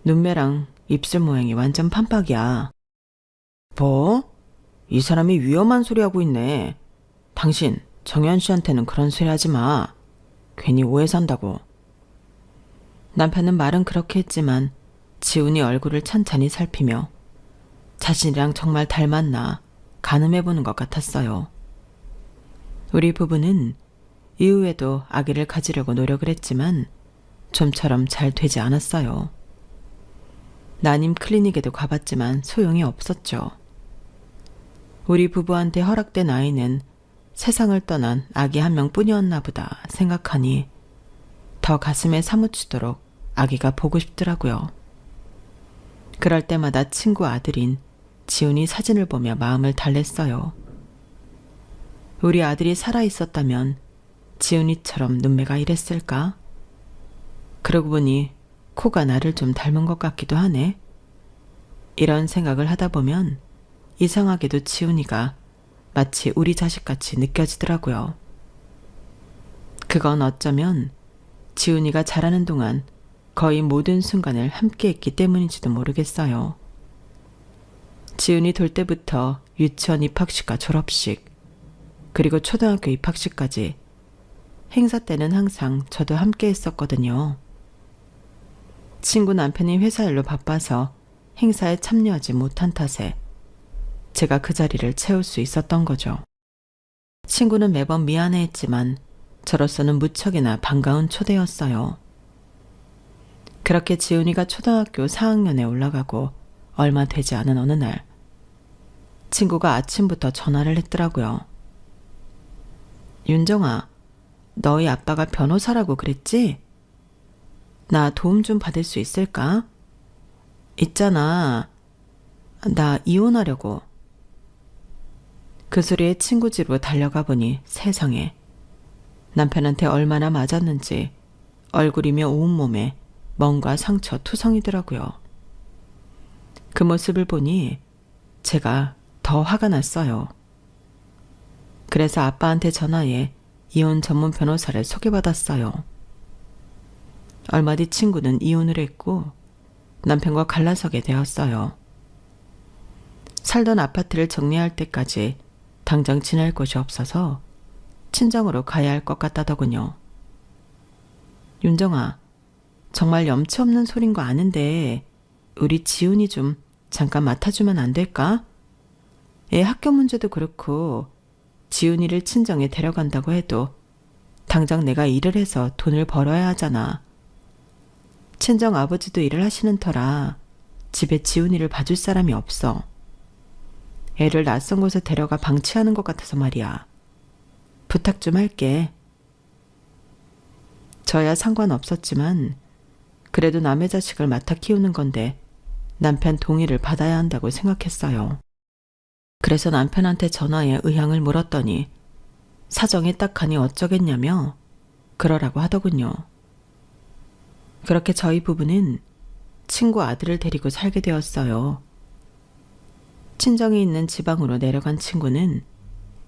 눈매랑 입술 모양이 완전 판박이야. 뭐? 이 사람이 위험한 소리 하고 있네. 당신 정연 씨한테는 그런 소리 하지 마. 괜히 오해 산다고. 남편은 말은 그렇게 했지만 지훈이 얼굴을 찬찬히 살피며 자신이랑 정말 닮았나 가늠해보는 것 같았어요. 우리 부부는 이후에도 아기를 가지려고 노력을 했지만 좀처럼 잘 되지 않았어요. 난임 클리닉에도 가봤지만 소용이 없었죠. 우리 부부한테 허락된 아이는 세상을 떠난 아기 한 명뿐이었나 보다 생각하니 더 가슴에 사무치도록 아기가 보고 싶더라고요. 그럴 때마다 친구 아들인 지훈이 사진을 보며 마음을 달랬어요. 우리 아들이 살아있었다면 지훈이처럼 눈매가 이랬을까? 그러고 보니 코가 나를 좀 닮은 것 같기도 하네. 이런 생각을 하다 보면 이상하게도 지훈이가 마치 우리 자식같이 느껴지더라고요. 그건 어쩌면 지훈이가 자라는 동안 거의 모든 순간을 함께 했기 때문인지도 모르겠어요. 지훈이 돌 때부터 유치원 입학식과 졸업식, 그리고 초등학교 입학식까지 행사 때는 항상 저도 함께 했었거든요. 친구 남편이 회사 일로 바빠서 행사에 참여하지 못한 탓에 제가 그 자리를 채울 수 있었던 거죠. 친구는 매번 미안해했지만 저로서는 무척이나 반가운 초대였어요. 그렇게 지훈이가 초등학교 4학년에 올라가고 얼마 되지 않은 어느 날 친구가 아침부터 전화를 했더라고요. 윤정아, 너희 아빠가 변호사라고 그랬지? 나 도움 좀 받을 수 있을까? 있잖아, 나 이혼하려고. 그 소리에 친구 집으로 달려가 보니 세상에 남편한테 얼마나 맞았는지 얼굴이며 온몸에 멍과 상처 투성이더라고요. 그 모습을 보니 제가 더 화가 났어요. 그래서 아빠한테 전화해 이혼 전문 변호사를 소개받았어요. 얼마 뒤 친구는 이혼을 했고 남편과 갈라서게 되었어요. 살던 아파트를 정리할 때까지 당장 지낼 곳이 없어서 친정으로 가야 할 것 같다더군요. 윤정아, 정말 염치 없는 소린 거 아는데 우리 지훈이 좀 잠깐 맡아주면 안 될까? 애 학교 문제도 그렇고 지훈이를 친정에 데려간다고 해도 당장 내가 일을 해서 돈을 벌어야 하잖아. 친정 아버지도 일을 하시는 터라 집에 지훈이를 봐줄 사람이 없어. 애를 낯선 곳에 데려가 방치하는 것 같아서 말이야. 부탁 좀 할게. 저야 상관없었지만 그래도 남의 자식을 맡아 키우는 건데 남편 동의를 받아야 한다고 생각했어요. 그래서 남편한테 전화해 의향을 물었더니 사정이 딱하니 어쩌겠냐며 그러라고 하더군요. 그렇게 저희 부부는 친구 아들을 데리고 살게 되었어요. 친정이 있는 지방으로 내려간 친구는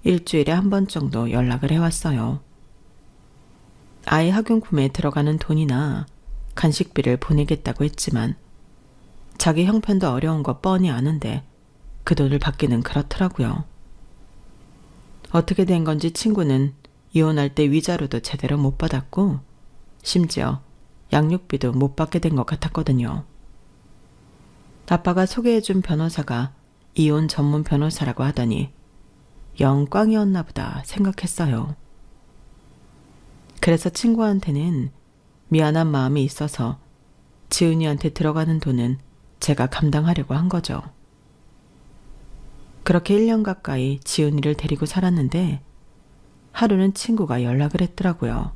일주일에 한 번 정도 연락을 해왔어요. 아이 학용품에 들어가는 돈이나 간식비를 보내겠다고 했지만 자기 형편도 어려운 거 뻔히 아는데 그 돈을 받기는 그렇더라고요. 어떻게 된 건지 친구는 이혼할 때 위자료도 제대로 못 받았고 심지어 양육비도 못 받게 된 것 같았거든요. 아빠가 소개해준 변호사가 이혼 전문 변호사라고 하더니 영 꽝이었나 보다 생각했어요. 그래서 친구한테는 미안한 마음이 있어서 지은이한테 들어가는 돈은 제가 감당하려고 한 거죠. 그렇게 1년 가까이 지은이를 데리고 살았는데 하루는 친구가 연락을 했더라고요.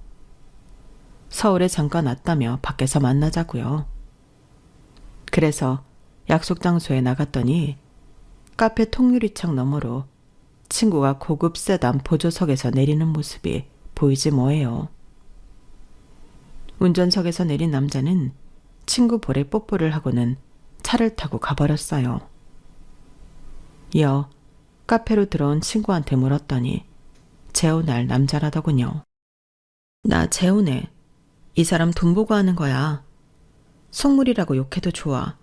서울에 잠깐 왔다며 밖에서 만나자고요. 그래서 약속 장소에 나갔더니 카페 통유리창 너머로 친구가 고급 세단 보조석에서 내리는 모습이 보이지 뭐예요. 운전석에서 내린 남자는 친구 볼에 뽀뽀를 하고는 차를 타고 가버렸어요. 이어 카페로 들어온 친구한테 물었더니 재혼할 남자라더군요. 나 재혼해. 이 사람 돈 보고 하는 거야. 속물이라고 욕해도 좋아.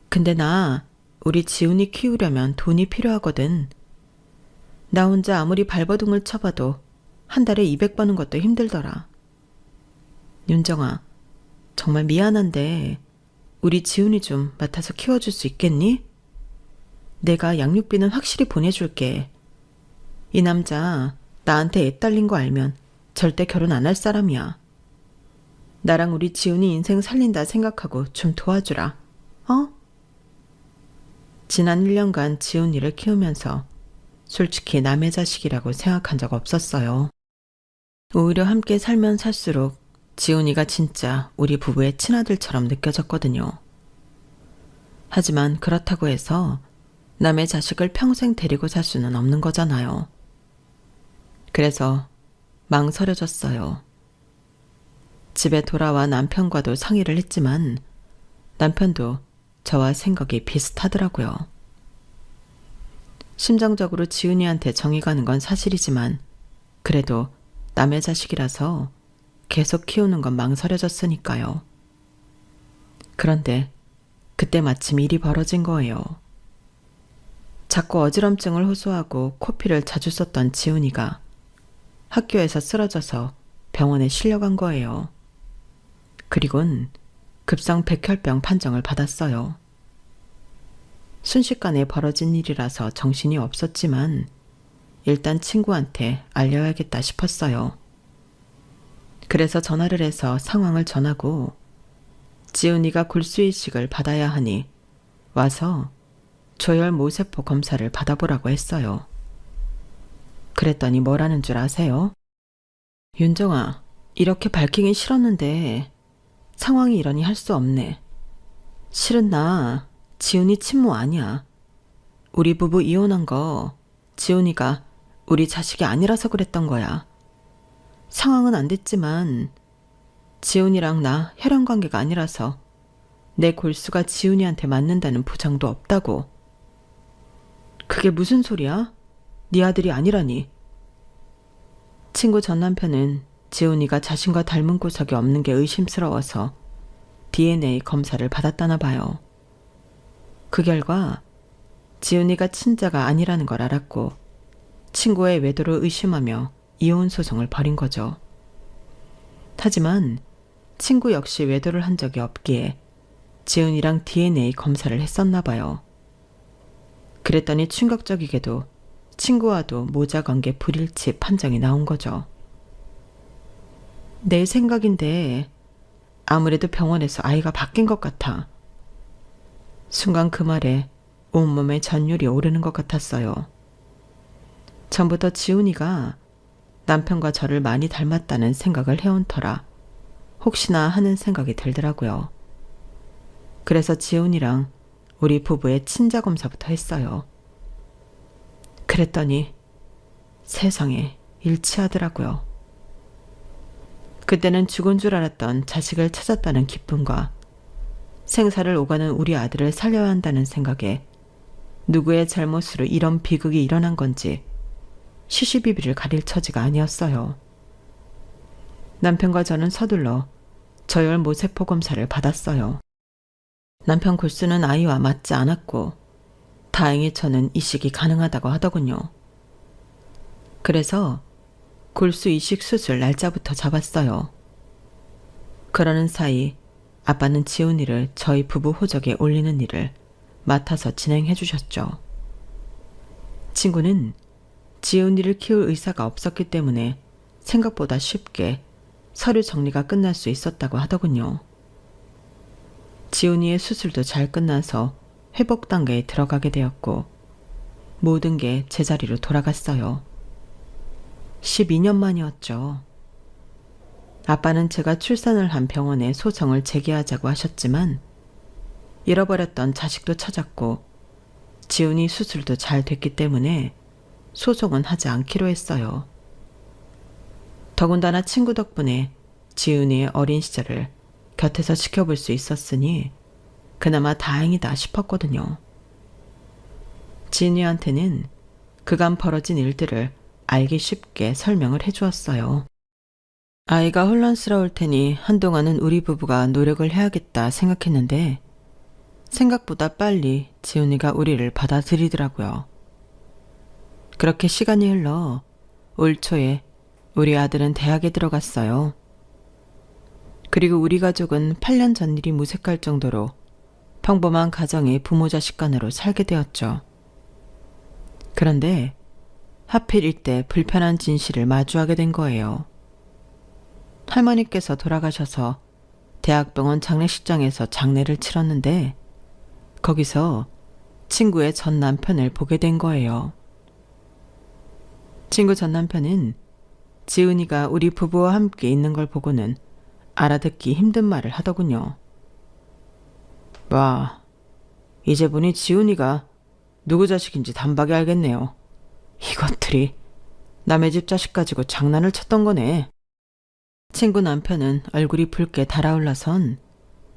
근데 나 우리 지훈이 키우려면 돈이 필요하거든. 나 혼자 아무리 발버둥을 쳐봐도 한 달에 200 버는 것도 힘들더라. 윤정아, 정말 미안한데 우리 지훈이 좀 맡아서 키워줄 수 있겠니? 내가 양육비는 확실히 보내줄게. 이 남자 나한테 애 딸린 거 알면 절대 결혼 안 할 사람이야. 나랑 우리 지훈이 인생 살린다 생각하고 좀 도와주라. 어? 지난 1년간 지훈이를 키우면서 솔직히 남의 자식이라고 생각한 적 없었어요. 오히려 함께 살면 살수록 지훈이가 진짜 우리 부부의 친아들처럼 느껴졌거든요. 하지만 그렇다고 해서 남의 자식을 평생 데리고 살 수는 없는 거잖아요. 그래서 망설여졌어요. 집에 돌아와 남편과도 상의를 했지만 남편도 저와 생각이 비슷하더라고요. 심정적으로 지은이한테 정이 가는 건 사실이지만 그래도 남의 자식이라서 계속 키우는 건 망설여졌으니까요. 그런데 그때 마침 일이 벌어진 거예요. 자꾸 어지럼증을 호소하고 코피를 자주 썼던 지훈이가 학교에서 쓰러져서 병원에 실려간 거예요. 그리곤 급성 백혈병 판정을 받았어요. 순식간에 벌어진 일이라서 정신이 없었지만 일단 친구한테 알려야겠다 싶었어요. 그래서 전화를 해서 상황을 전하고 지훈이가 골수이식을 받아야 하니 와서 조혈 모세포 검사를 받아보라고 했어요. 그랬더니 뭐라는 줄 아세요? 윤정아, 이렇게 밝히긴 싫었는데 상황이 이러니 할 수 없네. 실은 나 지훈이 친모 아니야. 우리 부부 이혼한 거 지훈이가 우리 자식이 아니라서 그랬던 거야. 상황은 안 됐지만 지훈이랑 나 혈연관계가 아니라서 내 골수가 지훈이한테 맞는다는 보장도 없다고. 그게 무슨 소리야? 네 아들이 아니라니. 친구 전 남편은 지훈이가 자신과 닮은 구석이 없는 게 의심스러워서 DNA 검사를 받았다나 봐요. 그 결과 지훈이가 친자가 아니라는 걸 알았고 친구의 외도를 의심하며 이혼 소송을 벌인 거죠. 하지만 친구 역시 외도를 한 적이 없기에 지훈이랑 DNA 검사를 했었나 봐요. 그랬더니 충격적이게도 친구와도 모자관계 불일치 판정이 나온 거죠. 내 생각인데 아무래도 병원에서 아이가 바뀐 것 같아. 순간 그 말에 온몸에 전율이 오르는 것 같았어요. 전부터 지훈이가 남편과 저를 많이 닮았다는 생각을 해온 터라 혹시나 하는 생각이 들더라고요. 그래서 지훈이랑 우리 부부의 친자 검사부터 했어요. 그랬더니 세상에 일치하더라고요. 그때는 죽은 줄 알았던 자식을 찾았다는 기쁨과 생사를 오가는 우리 아들을 살려야 한다는 생각에 누구의 잘못으로 이런 비극이 일어난 건지 시시비비를 가릴 처지가 아니었어요. 남편과 저는 서둘러 저혈 모세포 검사를 받았어요. 남편 골수는 아이와 맞지 않았고 다행히 저는 이식이 가능하다고 하더군요. 그래서 골수 이식 수술 날짜부터 잡았어요. 그러는 사이 아빠는 지훈이를 저희 부부 호적에 올리는 일을 맡아서 진행해 주셨죠. 친구는 지훈이를 키울 의사가 없었기 때문에 생각보다 쉽게 서류 정리가 끝날 수 있었다고 하더군요. 지훈이의 수술도 잘 끝나서 회복 단계에 들어가게 되었고 모든 게 제자리로 돌아갔어요. 12년 만이었죠. 아빠는 제가 출산을 한 병원에 소송을 제기하자고 하셨지만 잃어버렸던 자식도 찾았고 지훈이 수술도 잘 됐기 때문에 소송은 하지 않기로 했어요. 더군다나 친구 덕분에 지훈이의 어린 시절을 곁에서 지켜볼 수 있었으니 그나마 다행이다 싶었거든요. 지훈이한테는 그간 벌어진 일들을 알기 쉽게 설명을 해주었어요. 아이가 혼란스러울 테니 한동안은 우리 부부가 노력을 해야겠다 생각했는데 생각보다 빨리 지훈이가 우리를 받아들이더라고요. 그렇게 시간이 흘러 올 초에 우리 아들은 대학에 들어갔어요. 그리고 우리 가족은 8년 전 일이 무색할 정도로 평범한 가정의 부모 자식 간으로 살게 되었죠. 그런데 하필 이때 불편한 진실을 마주하게 된 거예요. 할머니께서 돌아가셔서 대학병원 장례식장에서 장례를 치렀는데 거기서 친구의 전 남편을 보게 된 거예요. 친구 전 남편은 지훈이가 우리 부부와 함께 있는 걸 보고는 알아듣기 힘든 말을 하더군요. 와, 이제 보니 지훈이가 누구 자식인지 단박에 알겠네요. 이것들이 남의 집 자식 가지고 장난을 쳤던 거네. 친구 남편은 얼굴이 붉게 달아올라선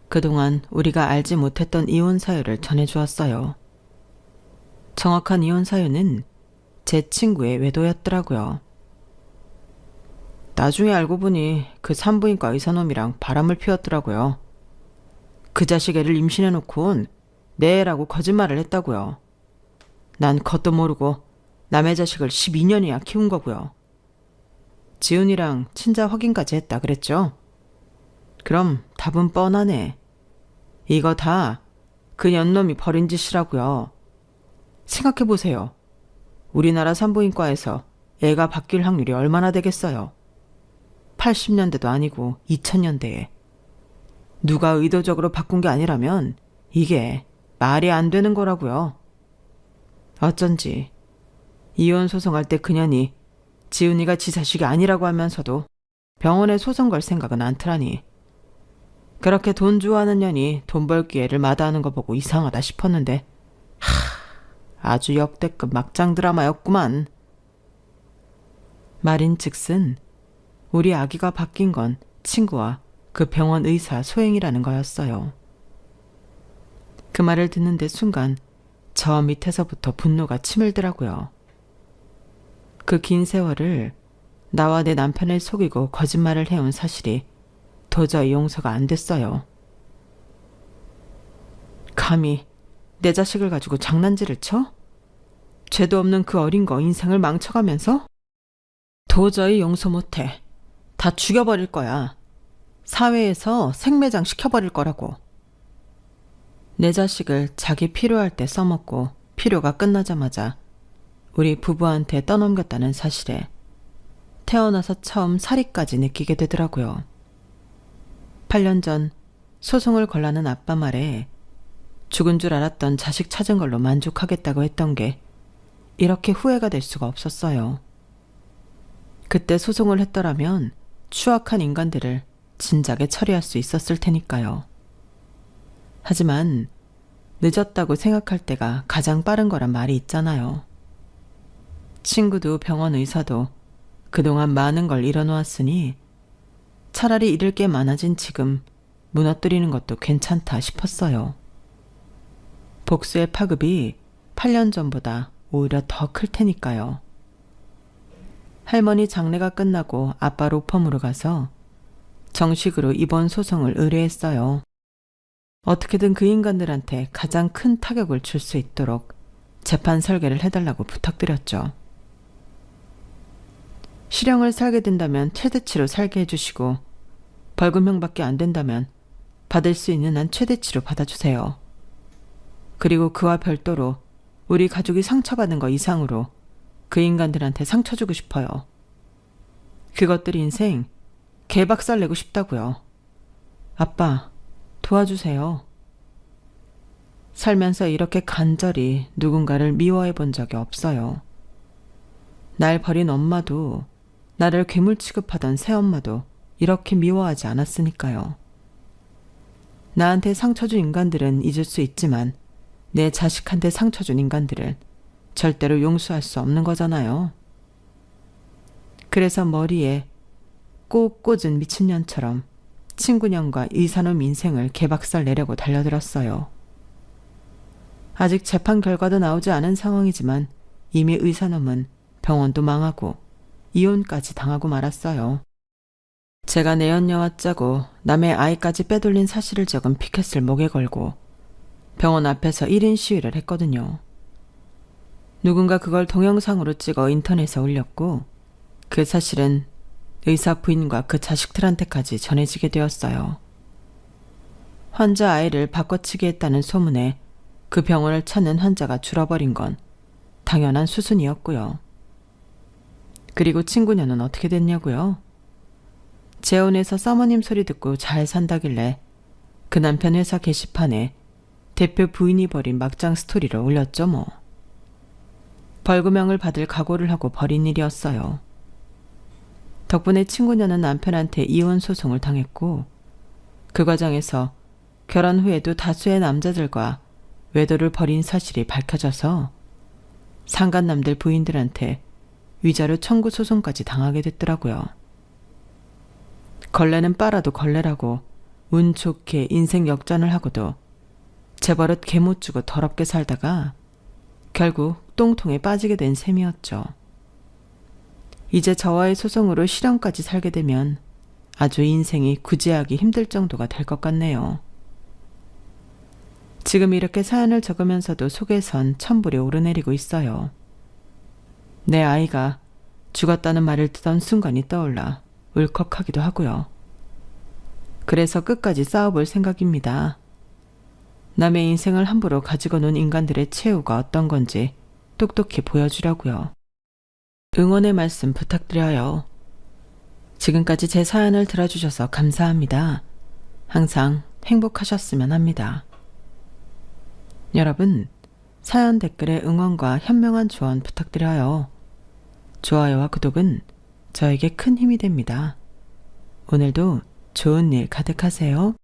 그동안 우리가 알지 못했던 이혼 사유를 전해주었어요. 정확한 이혼 사유는 제 친구의 외도였더라고요. 나중에 알고 보니 그 산부인과 의사놈이랑 바람을 피웠더라고요. 그 자식 애를 임신해놓곤 내 애라고 거짓말을 했다고요. 난 겉도 모르고 남의 자식을 12년이나 키운 거고요. 지훈이랑 친자 확인까지 했다 그랬죠? 그럼 답은 뻔하네. 이거 다 그 년놈이 벌인 짓이라고요. 생각해보세요. 우리나라 산부인과에서 애가 바뀔 확률이 얼마나 되겠어요? 80년대도 아니고 2000년대에. 누가 의도적으로 바꾼 게 아니라면 이게 말이 안 되는 거라고요. 어쩐지 이혼 소송할 때 그년이 지훈이가 지 자식이 아니라고 하면서도 병원에 소송 걸 생각은 않더라니. 그렇게 돈 좋아하는 년이 돈 벌 기회를 마다하는 거 보고 이상하다 싶었는데 아주 역대급 막장 드라마였구만. 말인즉슨 우리 아기가 바뀐 건 친구와 그 병원 의사 소행이라는 거였어요. 그 말을 듣는데 순간 저 밑에서부터 분노가 치밀더라고요. 그 긴 세월을 나와 내 남편을 속이고 거짓말을 해온 사실이 도저히 용서가 안 됐어요. 감히 내 자식을 가지고 장난질을 쳐? 죄도 없는 그 어린 거 인생을 망쳐가면서? 도저히 용서 못해. 다 죽여버릴 거야. 사회에서 생매장 시켜버릴 거라고. 내 자식을 자기 필요할 때 써먹고 필요가 끝나자마자 우리 부부한테 떠넘겼다는 사실에 태어나서 처음 사리까지 느끼게 되더라고요. 8년 전 소송을 걸라는 아빠 말에 죽은 줄 알았던 자식 찾은 걸로 만족하겠다고 했던 게 이렇게 후회가 될 수가 없었어요. 그때 소송을 했더라면 추악한 인간들을 진작에 처리할 수 있었을 테니까요. 하지만 늦었다고 생각할 때가 가장 빠른 거란 말이 있잖아요. 친구도 병원 의사도 그동안 많은 걸 잃어놓았으니 차라리 잃을 게 많아진 지금 무너뜨리는 것도 괜찮다 싶었어요. 복수의 파급이 8년 전보다 오히려 더 클 테니까요. 할머니 장례가 끝나고 아빠 로펌으로 가서 정식으로 이번 소송을 의뢰했어요. 어떻게든 그 인간들한테 가장 큰 타격을 줄 수 있도록 재판 설계를 해달라고 부탁드렸죠. 실형을 살게 된다면 최대치로 살게 해주시고 벌금형밖에 안 된다면 받을 수 있는 한 최대치로 받아주세요. 그리고 그와 별도로 우리 가족이 상처받은 거 이상으로 그 인간들한테 상처 주고 싶어요. 그것들 인생 개박살 내고 싶다고요. 아빠, 도와주세요. 살면서 이렇게 간절히 누군가를 미워해 본 적이 없어요. 날 버린 엄마도, 나를 괴물 취급하던 새엄마도 이렇게 미워하지 않았으니까요. 나한테 상처 준 인간들은 잊을 수 있지만 내 자식한테 상처 준 인간들을 절대로 용서할 수 없는 거잖아요. 그래서 머리에 꼭 꽂은 미친년처럼 친구년과 의사놈 인생을 개박살 내려고 달려들었어요. 아직 재판 결과도 나오지 않은 상황이지만 이미 의사놈은 병원도 망하고 이혼까지 당하고 말았어요. 제가 내연녀와 짜고 남의 아이까지 빼돌린 사실을 적은 피켓을 목에 걸고 병원 앞에서 1인 시위를 했거든요. 누군가 그걸 동영상으로 찍어 인터넷에 올렸고 그 사실은 의사 부인과 그 자식들한테까지 전해지게 되었어요. 환자 아이를 바꿔치기 했다는 소문에 그 병원을 찾는 환자가 줄어버린 건 당연한 수순이었고요. 그리고 친구녀는 어떻게 됐냐고요? 재혼해서 사모님 소리 듣고 잘 산다길래 그 남편 회사 게시판에 대표 부인이 벌인 막장 스토리를 올렸죠 뭐. 벌금형을 받을 각오를 하고 벌인 일이었어요. 덕분에 친구녀는 남편한테 이혼 소송을 당했고 그 과정에서 결혼 후에도 다수의 남자들과 외도를 벌인 사실이 밝혀져서 상간남들 부인들한테 위자료 청구 소송까지 당하게 됐더라고요. 걸레는 빨아도 걸레라고 운 좋게 인생 역전을 하고도 재벌릇 개 못 주고 더럽게 살다가 결국 똥통에 빠지게 된 셈이었죠. 이제 저와의 소송으로 실형까지 살게 되면 아주 인생이 구제하기 힘들 정도가 될 것 같네요. 지금 이렇게 사연을 적으면서도 속에선 천불이 오르내리고 있어요. 내 아이가 죽었다는 말을 듣던 순간이 떠올라 울컥하기도 하고요. 그래서 끝까지 싸워볼 생각입니다. 남의 인생을 함부로 가지고 논 인간들의 최후가 어떤 건지 똑똑히 보여주려고요. 응원의 말씀 부탁드려요. 지금까지 제 사연을 들어주셔서 감사합니다. 항상 행복하셨으면 합니다. 여러분, 사연 댓글에 응원과 현명한 조언 부탁드려요. 좋아요와 구독은 저에게 큰 힘이 됩니다. 오늘도 좋은 일 가득하세요.